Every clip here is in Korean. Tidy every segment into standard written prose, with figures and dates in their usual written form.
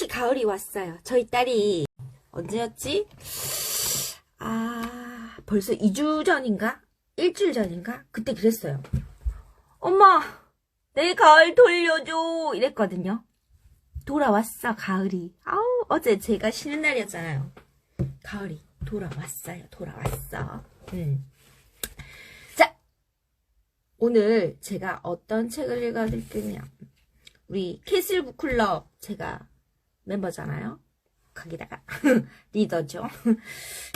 다시 가을이 왔어요. 저희 딸이 언제였지? 벌써 2주 전인가? 일주일 전인가? 그때 그랬어요. 엄마, 내 가을 돌려줘! 이랬거든요. 돌아왔어, 가을이. 어제 제가 쉬는 날이었잖아요. 가을이 돌아왔어요. 돌아왔어. 자, 오늘 제가 어떤 책을 읽어드릴 거냐. 우리 캐슬북클럽 제가 멤버잖아요. 거기다가 리더죠.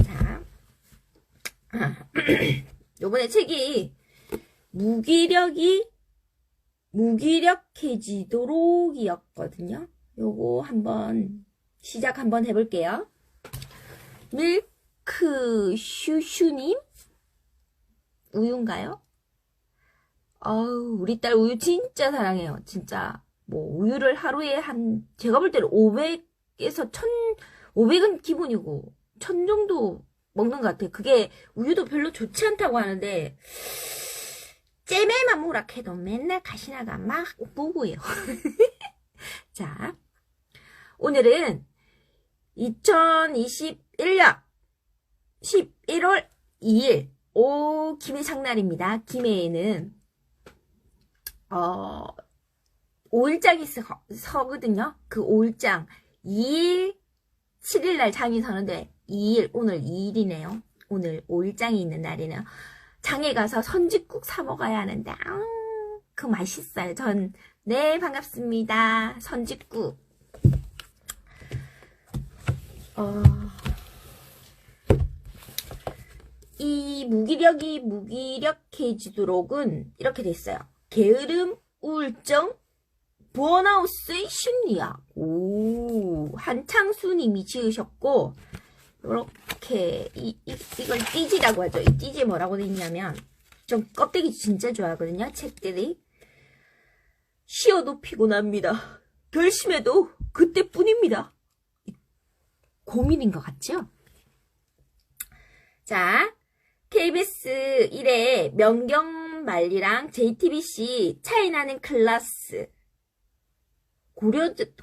자, 요번에 책이 무기력해지도록이었거든요. 요거 한번 시작 한번 해볼게요. 밀크 슈슈님? 우유인가요? 우리 딸 우유 진짜 사랑해요. 진짜 뭐 우유를 하루에 제가 볼 때는 500에서 500은 기본이고 1000 정도 먹는 것 같아요. 그게 우유도 별로 좋지 않다고 하는데 잼에만 무락해도 맨날 가시나가 막 부고요. 자, 오늘은 2021년 11월 2일 김해장날입니다. 김해에는 5일장이 서거든요. 그 5일장 2일 7일날 장이 서는데 2일 오늘 2일이네요. 오늘 5일장이 있는 날이네요. 장에 가서 선짓국 사 먹어야 하는데 그 맛있어요. 네, 반갑습니다. 선짓국. 이 무기력해지도록은 이렇게 됐어요. 게으름, 우울증, 번아웃의 심리학. 한창수님이 지으셨고, 이렇게 이걸 띠지라고 하죠. 이 띠지 뭐라고 돼 있냐면 좀 껍데기 진짜 좋아하거든요. 책들이. 쉬어도 피곤합니다. 결심해도 그때뿐입니다. 고민인 것 같죠? 자, KBS 1회 명경만리랑 JTBC 차이나는 클라스,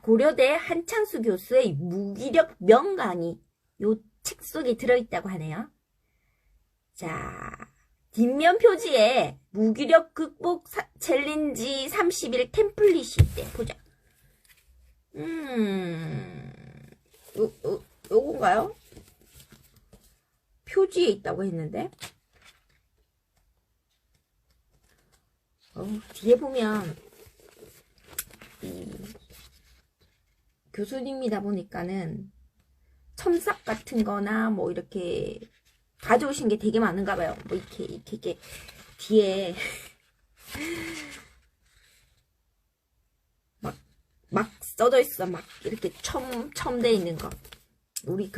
고려대 한창수 교수의 무기력 명강의 요 책 속에 들어있다고 하네요. 자, 뒷면 표지에 무기력 극복 챌린지 30일 템플릿이 있대. 보자. 요건가요? 표지에 있다고 했는데 뒤에 보면 이 교수님이다 보니까는 첨삭 같은 거나 뭐 이렇게 가져오신 게 되게 많은가 봐요. 뭐 이렇게 뒤에 막 써져 있어. 막 이렇게 첨돼 있는 거. 우리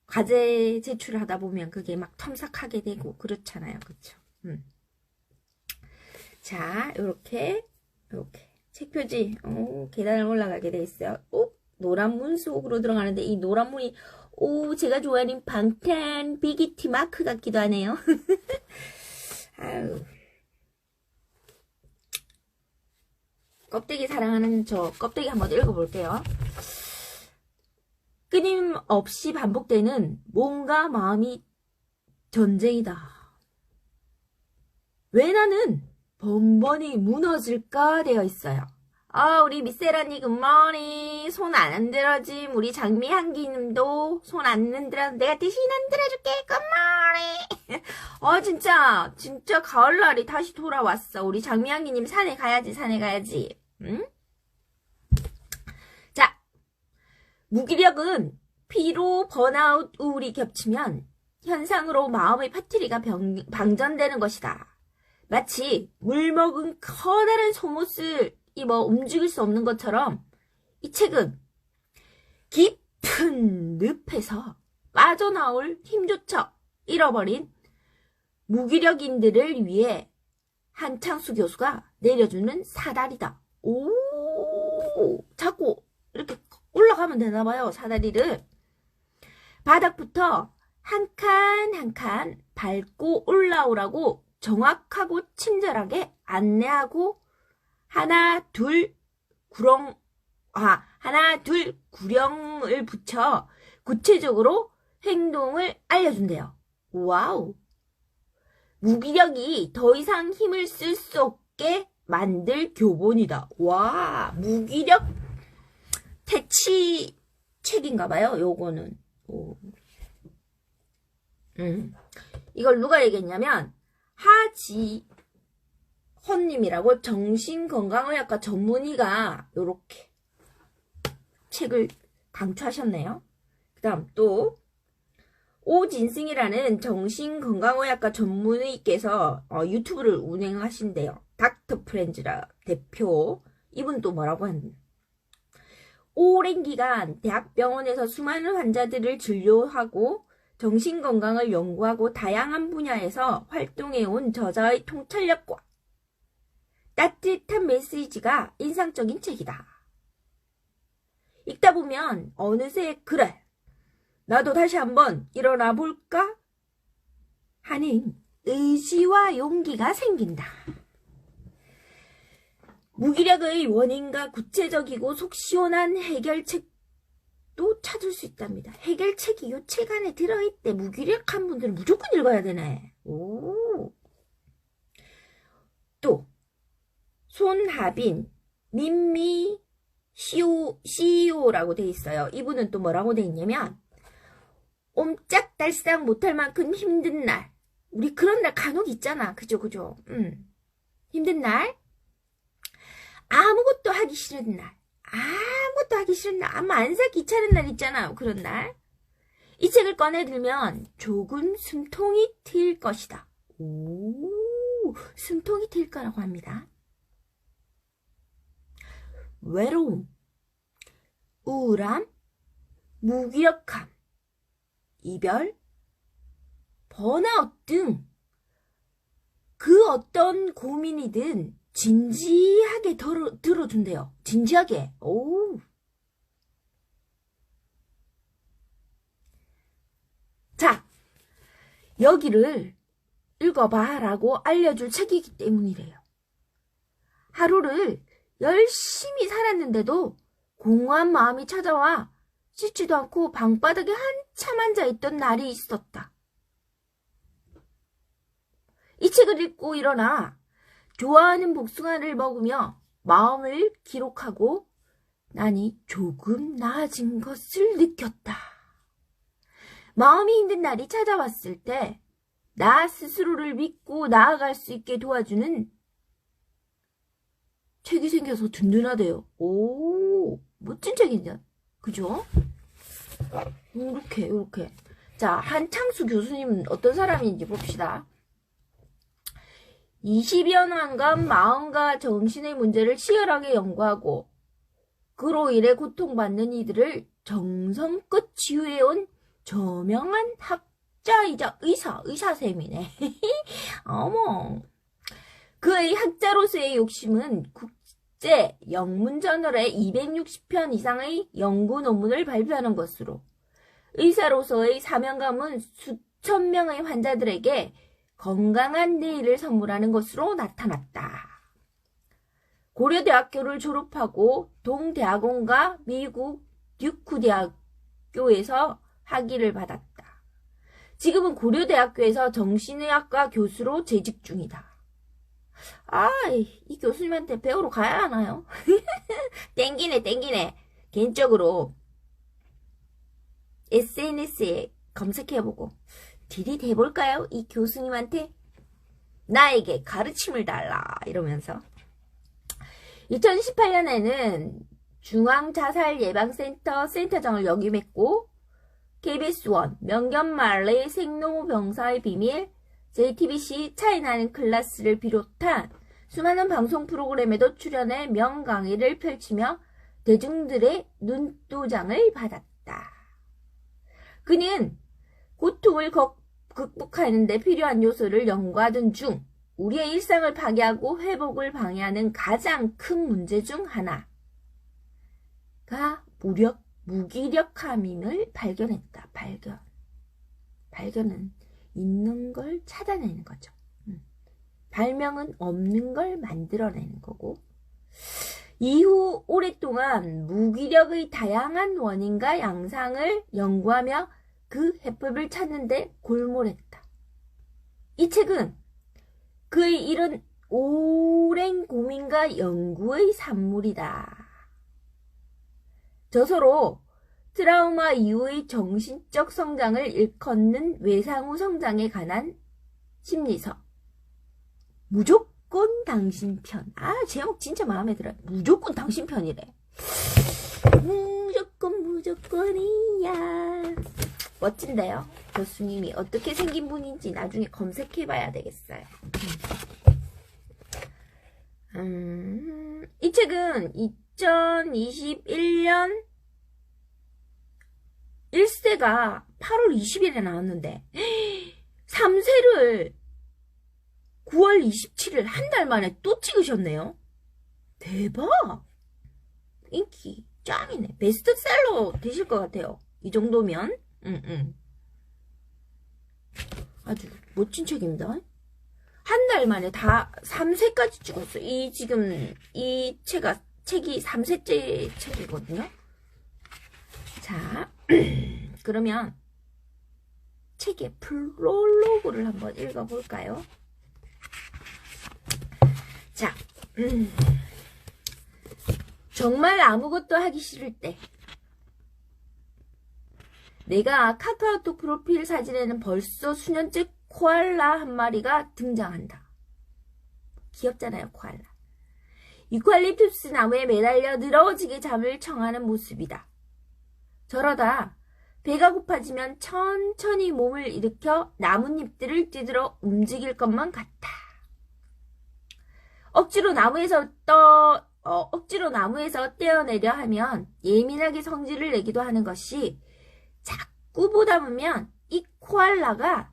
과제 제출하다 보면 그게 막 첨삭하게 되고 그렇잖아요. 그쵸? 자, 요렇게 책 표지 계단을 올라가게 돼 있어요. 노란 문 속으로 들어가는데 이 노란 문이 제가 좋아하는 방탄 비기티 마크 같기도 하네요. 아유, 껍데기 사랑하는 저 껍데기 한번 읽어볼게요. 끊임없이 반복되는 몸과 마음이 전쟁이다. 왜 나는 번번이 무너질까 되어 있어요. 우리 미세라니 굿모닝. 손 안 들어짐. 우리 장미향기님도 손 안 흔들어. 내가 대신 흔들어줄게. 굿모닝. 진짜 가을날이 다시 돌아왔어. 우리 장미향기님 산에 가야지. 응? 자, 무기력은 피로, 번아웃, 우울이 겹치면 현상으로 마음의 파트리가 방전되는 것이다. 마치 물먹은 커다란 속못을 움직일 수 없는 것처럼 이 책은 깊은 늪에서 빠져나올 힘조차 잃어버린 무기력인들을 위해 한창수 교수가 내려주는 사다리다. 자꾸 이렇게 올라가면 되나봐요. 사다리를. 바닥부터 한 칸 한 칸 밟고 올라오라고 정확하고 친절하게 안내하고 하나 둘 구렁 하나, 둘, 구령을 붙여 구체적으로 행동을 알려준대요. 와우. 무기력이 더 이상 힘을 쓸 수 없게 만들 교본이다. 와, 무기력 퇴치 책인가봐요, 요거는. 오. 이걸 누가 얘기했냐면, 하지헌님이라고 정신건강의학과 전문의가 요렇게 책을 강추하셨네요. 그 다음 또, 오진승이라는 정신건강의학과 전문의께서 유튜브를 운행하신대요. 닥터 프렌즈라 대표. 이분 또 뭐라고 하는데, 오랜 기간 대학병원에서 수많은 환자들을 진료하고 정신건강을 연구하고 다양한 분야에서 활동해온 저자의 통찰력과 따뜻한 메시지가 인상적인 책이다. 읽다 보면 어느새 그래, 나도 다시 한번 일어나 볼까? 하는 의지와 용기가 생긴다. 무기력의 원인과 구체적이고 속 시원한 해결책도 찾을 수 있답니다. 해결책이 요 책 안에 들어있대. 무기력한 분들은 무조건 읽어야 되네. 오. 또 손하빈 민미 CEO라고 돼 있어요. 이분은 또 뭐라고 돼 있냐면, 옴짝달싹 못할 만큼 힘든 날, 우리 그런 날 간혹 있잖아. 그죠. 힘든 날, 아무것도 하기 싫은 날, 아무 안사 귀찮은 날 있잖아요. 그런 날, 이 책을 꺼내 들면 조금 숨통이 트일 것이다. 오, 숨통이 트일 거라고 합니다. 외로움, 우울함, 무기력함, 이별, 번아웃 등 그 어떤 고민이든 진지하게 들어준대요. 진지하게. 오. 자, 여기를 읽어봐 라고 알려줄 책이기 때문이래요. 하루를 열심히 살았는데도 공허한 마음이 찾아와 씻지도 않고 방바닥에 한참 앉아있던 날이 있었다. 이 책을 읽고 일어나 좋아하는 복숭아를 먹으며 마음을 기록하고 나니 조금 나아진 것을 느꼈다. 마음이 힘든 날이 찾아왔을 때 나 스스로를 믿고 나아갈 수 있게 도와주는 책이 생겨서 든든하대요. 오, 멋진 책이죠. 그죠? 이렇게. 자, 한창수 교수님은 어떤 사람인지 봅시다. 20여 년간 마음과 정신의 문제를 치열하게 연구하고 그로 인해 고통받는 이들을 정성껏 치유해온 저명한 학자이자 의사쌤이네. 어머. 그의 학자로서의 욕심은 국제 영문저널에 260편 이상의 연구 논문을 발표하는 것으로, 의사로서의 사명감은 수천 명의 환자들에게 건강한 내일을 선물하는 것으로 나타났다. 고려대학교를 졸업하고 동대학원과 미국 듀크 대학교에서 학위를 받았다. 지금은 고려대학교에서 정신의학과 교수로 재직 중이다. 이 교수님한테 배우러 가야 하나요? 땡기네. 개인적으로 SNS에 검색해보고 들이대볼까요? 이 교수님한테 나에게 가르침을 달라 이러면서. 2018년에는 중앙자살예방센터 센터장을 역임했고 KBS1 명견말레 생로병사의 비밀, JTBC 차이나는 클라스를 비롯한 수많은 방송 프로그램에도 출연해 명강의를 펼치며 대중들의 눈도장을 받았다. 그는 고통을 극복하는 데 필요한 요소를 연구하던 중 우리의 일상을 파괴하고 회복을 방해하는 가장 큰 문제 중 하나가 무기력함임을 발견했다. 발견은 있는 걸 찾아내는 거죠. 발명은 없는 걸 만들어내는 거고, 이후 오랫동안 무기력의 다양한 원인과 양상을 연구하며 그 해법을 찾는데 골몰했다. 이 책은 그의 이런 오랜 고민과 연구의 산물이다. 저서로 트라우마 이후의 정신적 성장을 일컫는 외상후 성장에 관한 심리서. 무조건 당신 편. 아, 제목 진짜 마음에 들어요. 무조건 당신 편이래. 무조건이야. 멋진데요? 교수님이 어떻게 생긴 분인지 나중에 검색해봐야 되겠어요. 이 책은 2021년 1세가 8월 20일에 나왔는데 3세를 9월 27일 한 달 만에 또 찍으셨네요. 대박! 인기 짱이네. 베스트셀러 되실 것 같아요. 이 정도면. 아주 멋진 책입니다. 한 달 만에 다 3세까지 찍었어. 지금 이 책이 3세째 책이거든요. 자, 그러면 책의 프롤로그를 한번 읽어볼까요? 자, 정말 아무것도 하기 싫을 때 내가 카카오톡 프로필 사진에는 벌써 수년째 코알라 한 마리가 등장한다. 귀엽잖아요, 코알라. 유칼립투스 나무에 매달려 늘어지게 잠을 청하는 모습이다. 저러다 배가 고파지면 천천히 몸을 일으켜 나뭇잎들을 뛰들어 움직일 것만 같다. 억지로 나무에서 떼어내려 하면 예민하게 성질을 내기도 하는 것이 자꾸 보다 보면 이 코알라가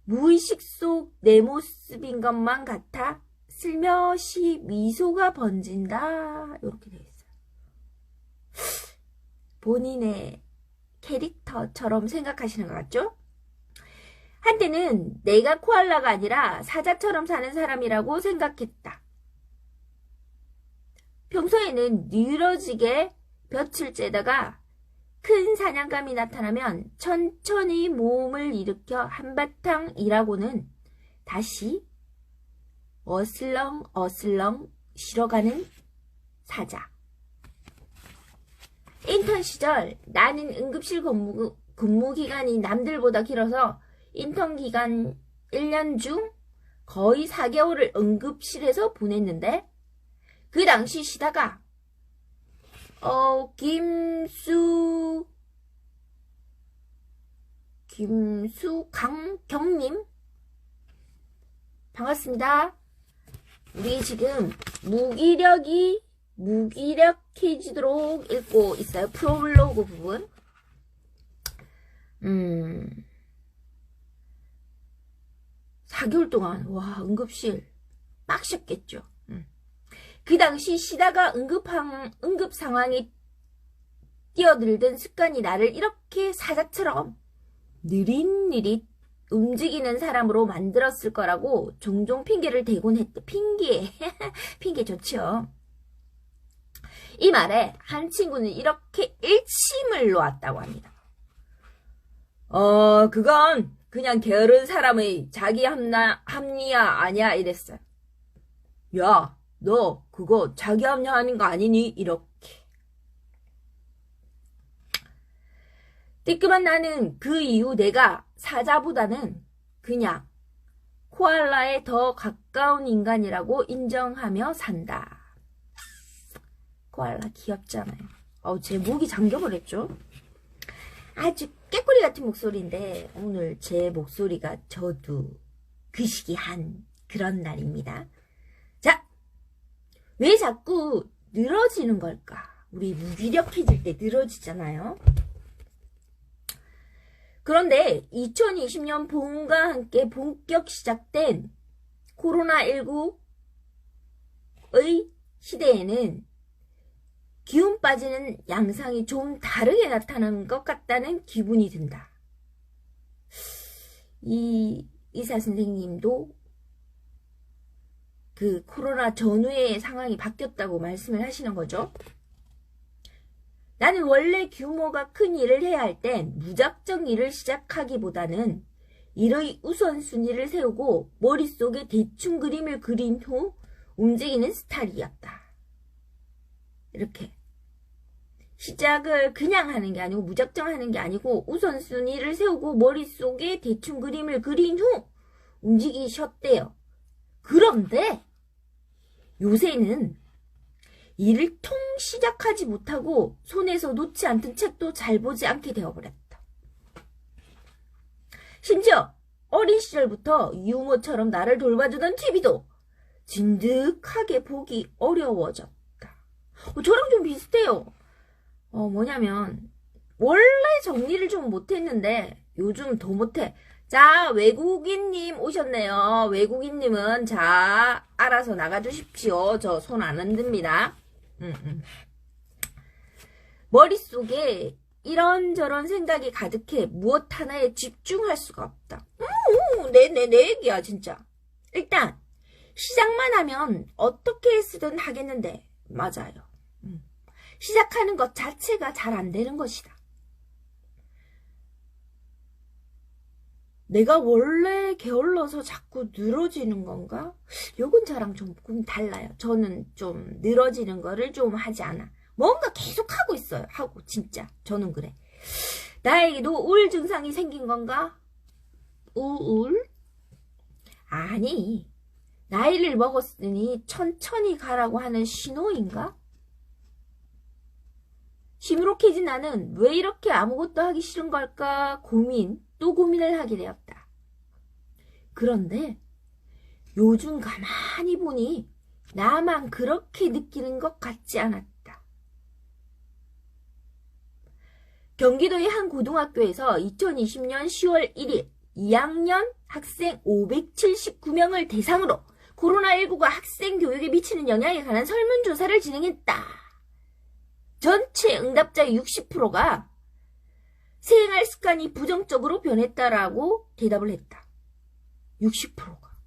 무의식 속 내 모습인 것만 같아 슬며시 미소가 번진다. 이렇게 되어 있어요. 본인의 캐릭터처럼 생각하시는 것 같죠? 한때는 내가 코알라가 아니라 사자처럼 사는 사람이라고 생각했다. 평소에는 늘어지게 볕을 쬐다가 큰 사냥감이 나타나면 천천히 몸을 일으켜 한바탕 일하고는 다시 어슬렁 쉬러가는 사자. 인턴 시절 나는 응급실 근무 기간이 남들보다 길어서 인턴 기간 1년 중 거의 4개월을 응급실에서 보냈는데 그 당시 쉬다가 김수경님 반갑습니다. 우리 지금 무기력해지도록 읽고 있어요. 프롤로그 부분. 4개월 동안 와 응급실 빡셨겠죠. 그 당시 쉬다가 응급 상황에 뛰어들던 습관이 나를 이렇게 사자처럼 느릿느릿 움직이는 사람으로 만들었을 거라고 종종 핑계를 대곤 했대. 핑계 좋죠. 이 말에 한 친구는 이렇게 일침을 놓았다고 합니다. 그건 그냥 게으른 사람의 자기 합리화 아니야 이랬어요. 야, 너 그거 자기 합리화하는 거 아니니? 이렇게. 뜨끔한 나는 그 이후 내가 사자보다는 그냥 코알라에 더 가까운 인간이라고 인정하며 산다. 코알라 귀엽잖아요. 제 목이 잠겨버렸죠. 아주 깨꼬리 같은 목소리인데 오늘 제 목소리가 저도 그시기한 그런 날입니다. 자, 왜 자꾸 늘어지는 걸까? 우리 무기력해질 때 늘어지잖아요. 그런데 2020년 봄과 함께 본격 시작된 코로나19의 시대에는 기운 빠지는 양상이 좀 다르게 나타나는 것 같다는 기분이 든다. 이 의사 선생님도 그 코로나 전후의 상황이 바뀌었다고 말씀을 하시는 거죠. 나는 원래 규모가 큰 일을 해야 할 땐 무작정 일을 시작하기보다는 일의 우선순위를 세우고 머릿속에 대충 그림을 그린 후 움직이는 스타일이었다. 이렇게. 시작을 그냥 하는 게 아니고 무작정 하는 게 아니고 우선순위를 세우고 머릿속에 대충 그림을 그린 후 움직이셨대요. 그런데 요새는 일을 통 시작하지 못하고 손에서 놓지 않던 책도 잘 보지 않게 되어버렸다. 심지어 어린 시절부터 유모처럼 나를 돌봐주던 TV도 진득하게 보기 어려워졌다. 저랑 좀 비슷해요. 뭐냐면 원래 정리를 좀 못했는데 요즘 더 못해. 자, 외국인님 오셨네요. 외국인님은 자 알아서 나가주십시오. 저 손 안 흔듭니다. 머릿속에 이런저런 생각이 가득해 무엇 하나에 집중할 수가 없다. 내 얘기야 진짜. 일단 시작만 하면 어떻게 쓰든 하겠는데 맞아요. 시작하는 것 자체가 잘 안 되는 것이다. 내가 원래 게을러서 자꾸 늘어지는 건가? 요건 저랑 조금 달라요. 저는 좀 늘어지는 거를 좀 하지 않아. 뭔가 계속 하고 있어요. 하고 진짜 저는 그래. 나에게도 우울 증상이 생긴 건가? 우울? 아니, 나이를 먹었으니 천천히 가라고 하는 신호인가? 시무룩해진 나는 왜 이렇게 아무것도 하기 싫은 걸까 또 고민을 하게 되었다. 그런데 요즘 가만히 보니 나만 그렇게 느끼는 것 같지 않았다. 경기도의 한 고등학교에서 2020년 10월 1일 2학년 학생 579명을 대상으로 코로나19가 학생 교육에 미치는 영향에 관한 설문조사를 진행했다. 전체 응답자의 60%가 생활 습관이 부정적으로 변했다라고 대답을 했다. 60%가.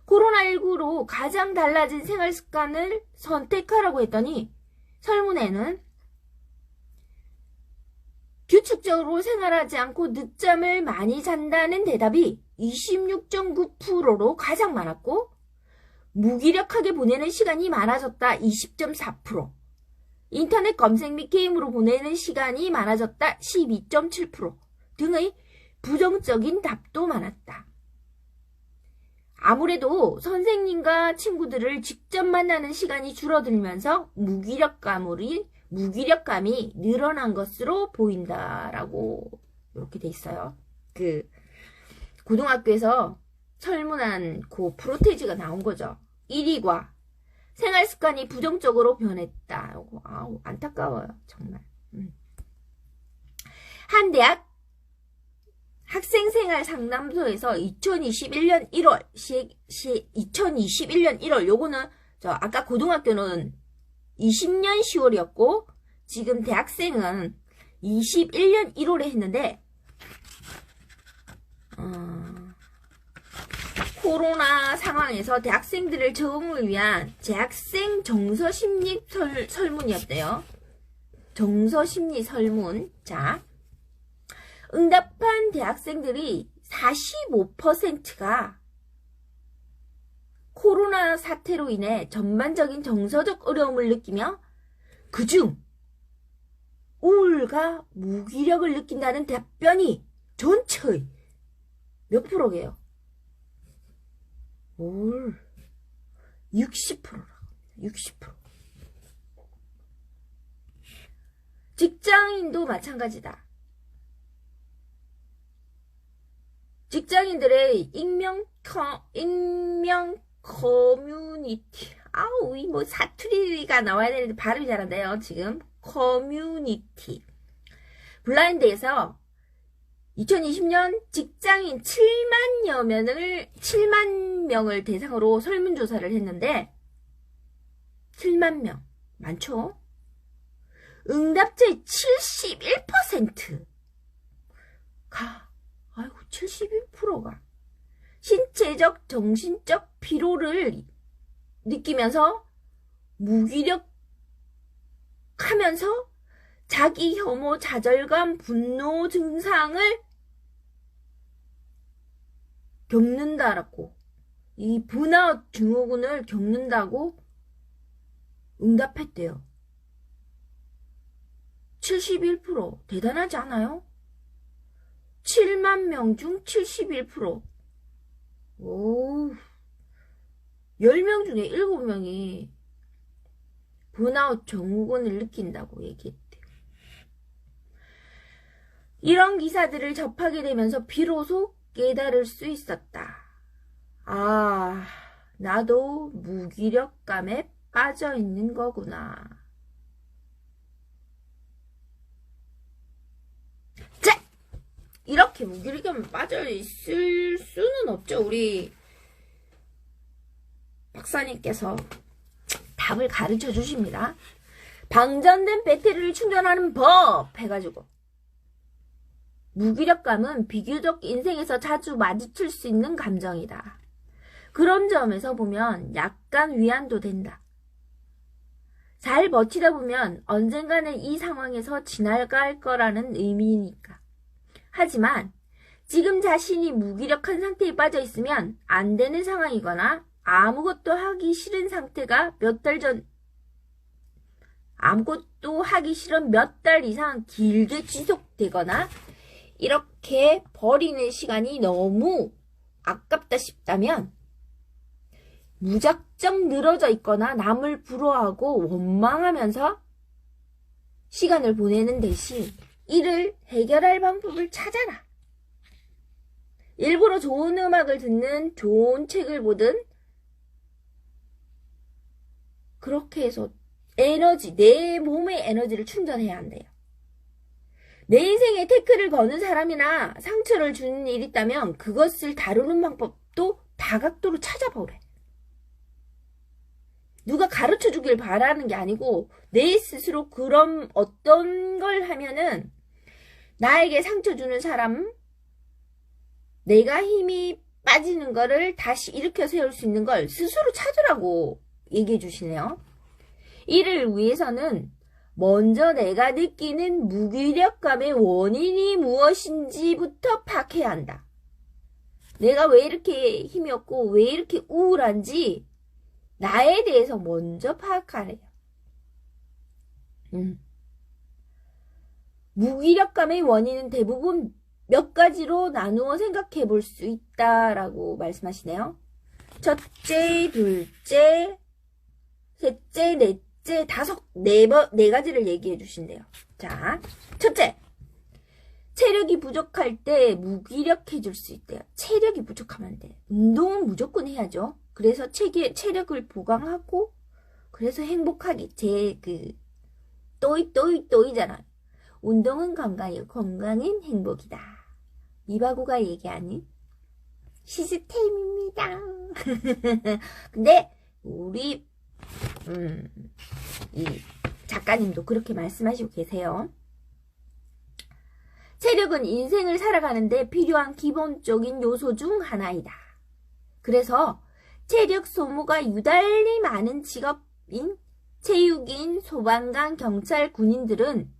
코로나19로 가장 달라진 생활 습관을 선택하라고 했더니 설문에는 규칙적으로 생활하지 않고 늦잠을 많이 잔다는 대답이 26.9%로 가장 많았고 무기력하게 보내는 시간이 많아졌다 20.4%, 인터넷 검색 및 게임으로 보내는 시간이 많아졌다 12.7% 등의 부정적인 답도 많았다. 아무래도 선생님과 친구들을 직접 만나는 시간이 줄어들면서 무기력감이 늘어난 것으로 보인다라고 이렇게 돼 있어요. 그 고등학교에서 설문한 그 프로테이지가 나온 거죠. 1위가 생활 습관이 부정적으로 변했다. 아우, 안타까워요. 정말. 한 대학 학생생활 상담소에서 2021년 1월, 요거는, 아까 고등학교는 20년 10월이었고, 지금 대학생은 21년 1월에 했는데, 코로나 상황에서 대학생들을 적응을 위한 재학생 정서심리 설문이었대요. 정서심리 설문. 자, 응답한 대학생들이 45%가 코로나 사태로 인해 전반적인 정서적 어려움을 느끼며 그중 우울과 무기력을 느낀다는 답변이 전체의 몇 프로게요? 우울 60%라고. 60%. 직장인도 마찬가지다. 직장인들의 익명 커뮤니티. 아우, 이 뭐 사투리가 나와야 되는데 발음이 잘 안 돼요, 지금. 커뮤니티. 블라인드에서 2020년 직장인 7만 명을 대상으로 설문조사를 했는데, 7만 명. 많죠? 응답자의 71%가, 아이고, 71%가 신체적, 정신적 피로를 느끼면서 무기력하면서 자기 혐오, 좌절감, 분노 증상을 겪는다라고, 이 번아웃 증후군을 겪는다고 응답했대요. 71%. 대단하지 않아요? 7만 명 중 71%. 오, 10명 중에 7명이 번아웃 증후군을 느낀다고 얘기했대요. 이런 기사들을 접하게 되면서 비로소 깨달을 수 있었다. 아, 나도 무기력감에 빠져 있는 거구나. 자! 이렇게 무기력감에 빠져 있을 수는 없죠. 우리 박사님께서 답을 가르쳐 주십니다. 방전된 배터리를 충전하는 법 해가지고, 무기력감은 비교적 인생에서 자주 마주칠 수 있는 감정이다. 그런 점에서 보면 약간 위안도 된다. 잘 버티다 보면 언젠가는 이 상황에서 지나갈 거라는 의미니까. 하지만 지금 자신이 무기력한 상태에 빠져 있으면 안 되는 상황이거나 아무것도 하기 싫은 상태가 아무것도 하기 싫은 몇 달 이상 길게 지속되거나 이렇게 버리는 시간이 너무 아깝다 싶다면 무작정 늘어져 있거나 남을 부러워하고 원망하면서 시간을 보내는 대신 이를 해결할 방법을 찾아라. 일부러 좋은 음악을 듣는, 좋은 책을 보든 그렇게 해서 내 몸의 에너지를 충전해야 한대요. 내 인생에 태클을 거는 사람이나 상처를 주는 일이 있다면 그것을 다루는 방법도 다각도로 찾아보래. 누가 가르쳐 주길 바라는 게 아니고 내 스스로 그럼 어떤 걸 하면은 나에게 상처 주는 사람, 내가 힘이 빠지는 거를 다시 일으켜 세울 수 있는 걸 스스로 찾으라고 얘기해 주시네요. 이를 위해서는 먼저 내가 느끼는 무기력감의 원인이 무엇인지부터 파악해야 한다. 내가 왜 이렇게 힘이 없고 왜 이렇게 우울한지 나에 대해서 먼저 파악하래요. 무기력감의 원인은 대부분 몇 가지로 나누어 생각해 볼 수 있다라고 말씀하시네요. 첫째, 둘째, 셋째, 넷째, 다섯, 네 가지를 얘기해 주신대요. 자, 첫째, 체력이 부족할 때 무기력해질 수 있대요. 체력이 부족하면 안 돼요. 운동은 무조건 해야죠. 그래서 체력을 보강하고, 그래서 행복하게, 또이잖아요. 운동은 건강이고, 건강은 행복이다. 이바구가 얘기하는 시스템입니다. 근데, 우리, 이 작가님도 그렇게 말씀하시고 계세요. 체력은 인생을 살아가는데 필요한 기본적인 요소 중 하나이다. 그래서 체력 소모가 유달리 많은 직업인 체육인, 소방관, 경찰, 군인들은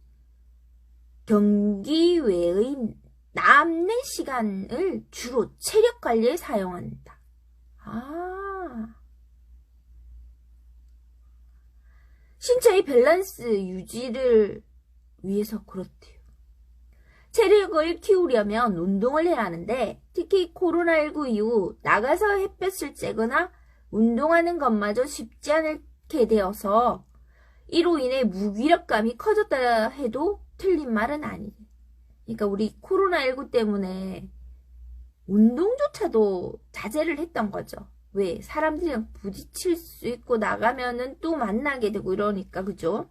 경기 외의 남는 시간을 주로 체력 관리에 사용한다. 신체의 밸런스 유지를 위해서 그렇대요. 체력을 키우려면 운동을 해야 하는데 특히 코로나19 이후 나가서 햇볕을 쬐거나 운동하는 것마저 쉽지 않게 되어서 이로 인해 무기력감이 커졌다 해도 틀린 말은 아니에요. 그러니까 우리 코로나19 때문에 운동조차도 자제를 했던 거죠. 왜? 사람들이랑 부딪힐 수 있고 나가면은 또 만나게 되고 이러니까, 그죠?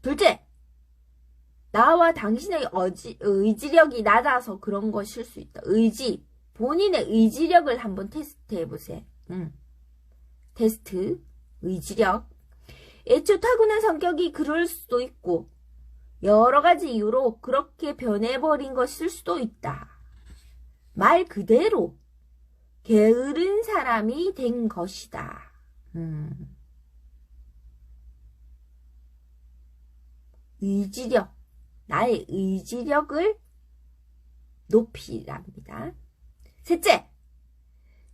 둘째, 나와 당신의 의지력이 낮아서 그런 것일 수 있다. 본인의 의지력을 한번 테스트 해보세요. 테스트, 의지력. 애초 타고난 성격이 그럴 수도 있고, 여러 가지 이유로 그렇게 변해버린 것일 수도 있다. 말 그대로 게으른 사람이 된 것이다. 의지력, 나의 의지력을 높이랍니다. 셋째,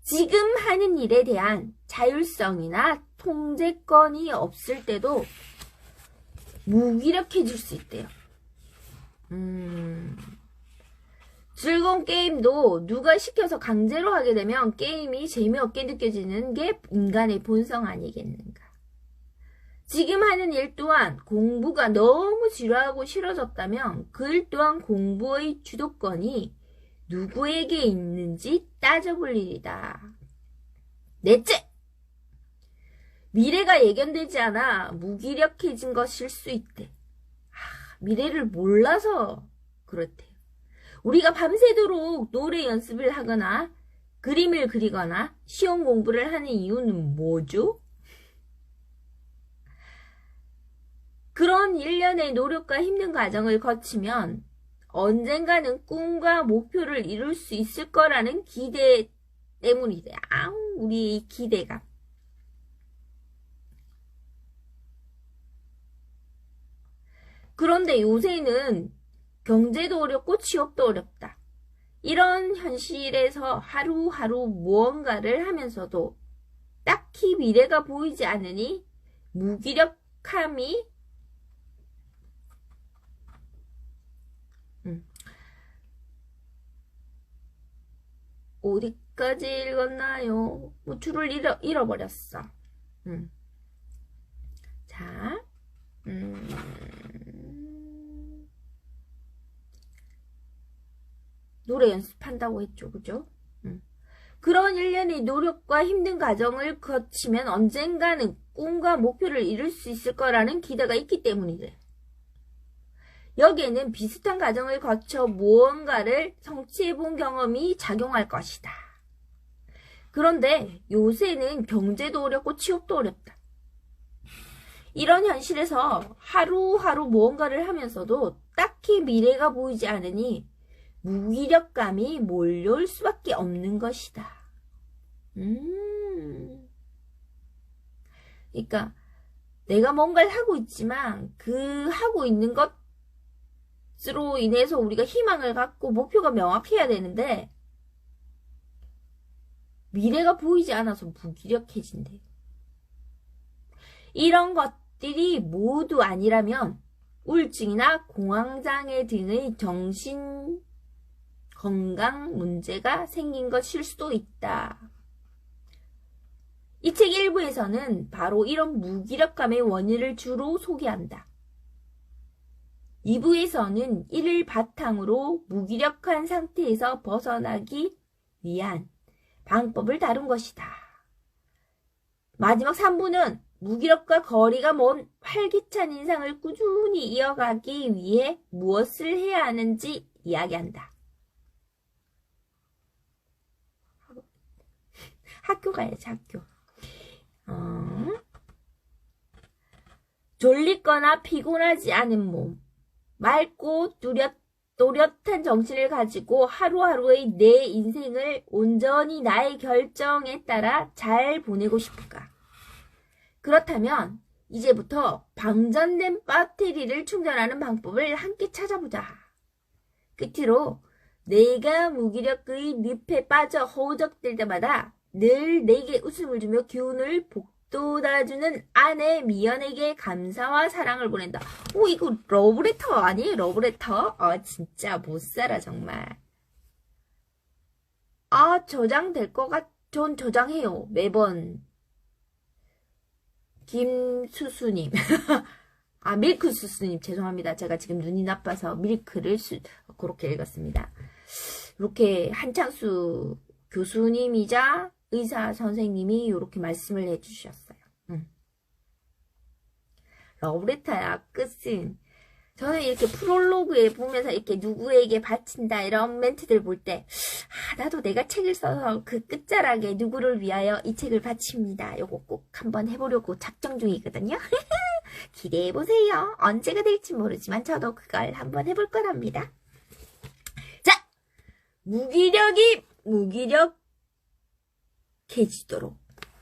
지금 하는 일에 대한 자율성이나 통제권이 없을 때도 무기력해질 수 있대요. 즐거운 게임도 누가 시켜서 강제로 하게 되면 게임이 재미없게 느껴지는 게 인간의 본성 아니겠는가. 지금 하는 일 또한 공부가 너무 지루하고 싫어졌다면 그 일 또한 공부의 주도권이 누구에게 있는지 따져볼 일이다. 넷째, 미래가 예견되지 않아 무기력해진 것일 수 있대. 미래를 몰라서 그렇대요. 우리가 밤새도록 노래 연습을 하거나 그림을 그리거나 시험 공부를 하는 이유는 뭐죠? 그런 일련의 노력과 힘든 과정을 거치면 언젠가는 꿈과 목표를 이룰 수 있을 거라는 기대 때문이래. 우리의 기대가. 그런데 요새는 경제도 어렵고 취업도 어렵다. 이런 현실에서 하루하루 무언가를 하면서도 딱히 미래가 보이지 않으니 무기력함이 어디까지 읽었나요? 줄을 잃어버렸어. 자, 노래 연습한다고 했죠, 그죠? 그런 일련의 노력과 힘든 과정을 거치면 언젠가는 꿈과 목표를 이룰 수 있을 거라는 기대가 있기 때문이래. 여기에는 비슷한 과정을 거쳐 무언가를 성취해본 경험이 작용할 것이다. 그런데 요새는 경제도 어렵고 취업도 어렵다. 이런 현실에서 하루하루 무언가를 하면서도 딱히 미래가 보이지 않으니 무기력감이 몰려올 수밖에 없는 것이다. 그러니까 내가 뭔가를 하고 있지만 그 하고 있는 것으로 인해서 우리가 희망을 갖고 목표가 명확해야 되는데 미래가 보이지 않아서 무기력해진대. 이런 것들이 모두 아니라면 우울증이나 공황장애 등의 정신 건강 문제가 생긴 것일 수도 있다. 이 책 일부에서는 바로 이런 무기력감의 원인을 주로 소개한다. 2부에서는 이를 바탕으로 무기력한 상태에서 벗어나기 위한 방법을 다룬 것이다. 마지막 3부는 무기력과 거리가 먼 활기찬 인상을 꾸준히 이어가기 위해 무엇을 해야 하는지 이야기한다. 학교 가야지, 학교. 졸리거나 피곤하지 않은 몸, 맑고 또렷한 정신을 가지고 하루하루의 내 인생을 온전히 나의 결정에 따라 잘 보내고 싶을까? 그렇다면 이제부터 방전된 배터리를 충전하는 방법을 함께 찾아보자. 끝으로 내가 무기력의 늪에 빠져 허우적댈 때마다 늘 내게 웃음을 주며 기운을 북돋아주는 아내 미연에게 감사와 사랑을 보낸다. 이거 러브레터 아니에요? 러브레터? 진짜 못살아 정말. 저장될 것 전 저장해요. 매번. 김수수님. 밀크수수님 죄송합니다. 제가 지금 눈이 나빠서 밀크를 그렇게 읽었습니다. 이렇게 한창수 교수님이자 의사 선생님이 이렇게 말씀을 해주셨어요. 러브레터야 끝은. 저는 이렇게 프롤로그에 보면서 이렇게 누구에게 바친다 이런 멘트들 볼 때 나도 내가 책을 써서 그 끝자락에 누구를 위하여 이 책을 바칩니다. 요거 꼭 한번 해보려고 작정 중이거든요. 기대해보세요. 언제가 될지 모르지만 저도 그걸 한번 해볼 거랍니다. 자, 무기력해지도록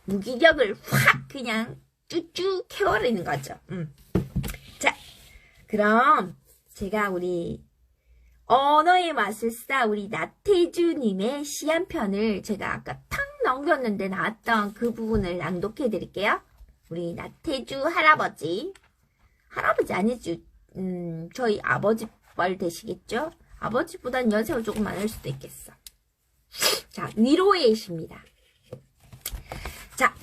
무기력을 확 그냥 쭈쭈 캐버리는 거죠. 자, 그럼 제가 우리 언어의 마술사 우리 나태주님의 시 한 편을 제가 아까 탁 넘겼는데 나왔던 그 부분을 낭독해 드릴게요. 우리 나태주 할아버지 아니죠. 저희 아버지 뻘 되시겠죠? 아버지보단 연세가 조금 많을 수도 있겠어. 자, 위로의 시입니다. 자,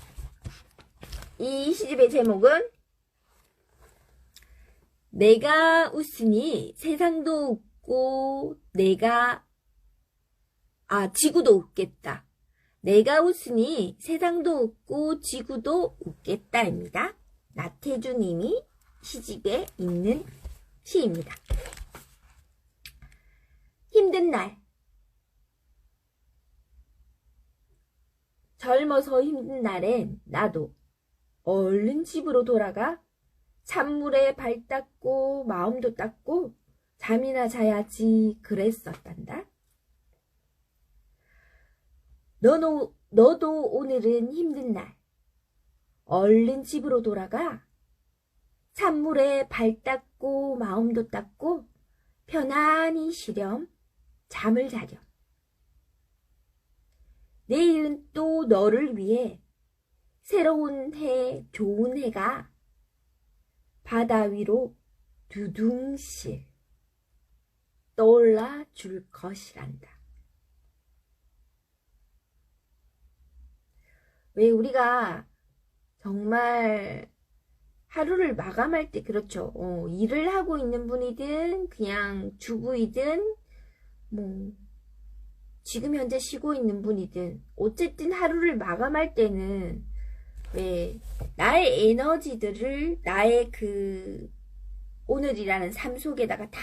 이 시집의 제목은 내가 웃으니 세상도 웃고 지구도 웃겠다. 내가 웃으니 세상도 웃고 지구도 웃겠다입니다. 나태주님이 시집에 있는 시입니다. 힘든 날, 젊어서 힘든 날엔 나도 얼른 집으로 돌아가 찬물에 발 닦고 마음도 닦고 잠이나 자야지 그랬었단다. 너도 오늘은 힘든 날 얼른 집으로 돌아가 찬물에 발 닦고 마음도 닦고 편안히 쉬렴 잠을 자렴. 내일은 또 너를 위해 새로운 해 좋은 해가 바다 위로 두둥실 떠올라 줄 것이란다. 왜 우리가 정말 하루를 마감할 때 그렇죠. 일을 하고 있는 분이든 그냥 주부이든 뭐 지금 현재 쉬고 있는 분이든 어쨌든 하루를 마감할 때는 왜 나의 에너지들을 나의 그 오늘이라는 삶 속에다가 다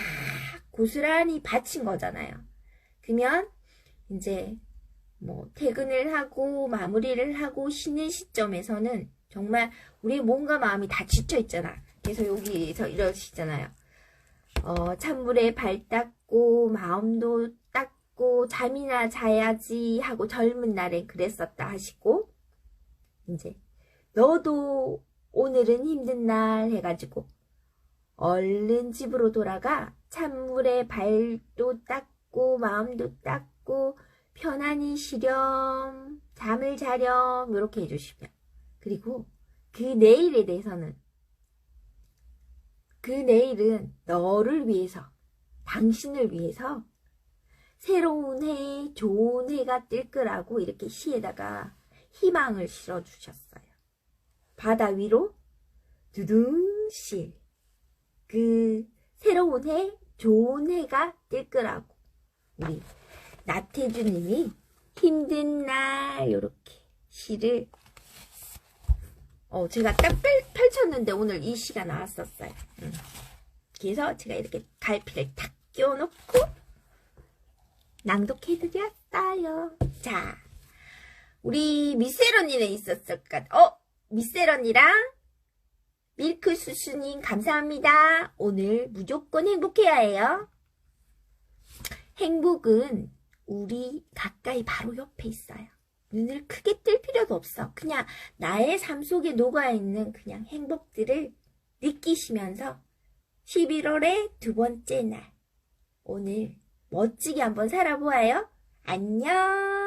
고스란히 바친 거잖아요. 그러면 이제 뭐 퇴근을 하고 마무리를 하고 쉬는 시점에서는 정말 우리의 몸과 마음이 다 지쳐 있잖아. 그래서 여기서 이러시잖아요. 찬물에 발 닦고 마음도 닦고 잠이나 자야지 하고 젊은 날엔 그랬었다 하시고 이제 너도 오늘은 힘든 날 해가지고 얼른 집으로 돌아가 찬물에 발도 닦고 마음도 닦고 편안히 쉬렴 잠을 자렴 이렇게 해주시면 그리고 그 내일에 대해서는 그 내일은 너를 위해서 당신을 위해서 새로운 해 좋은 해가 뜰 거라고 이렇게 시에다가 희망을 실어주셨어요. 바다 위로 두둥실 그 새로운 해 좋은 해가 뜰 거라고 우리 나태주님이 힘든 날 이렇게 시를 제가 딱 펼쳤는데 오늘 이 시가 나왔었어요. 그래서 제가 이렇게 갈피를 탁 끼워놓고 낭독해드렸어요. 자, 우리 미셀 언니는 있었을까? 미셀 언니랑 밀크수수님 감사합니다. 오늘 무조건 행복해야 해요. 행복은 우리 가까이 바로 옆에 있어요. 눈을 크게 뜰 필요도 없어. 그냥 나의 삶 속에 녹아있는 그냥 행복들을 느끼시면서 11월의 두 번째 날 오늘 멋지게 한번 살아보아요. 안녕.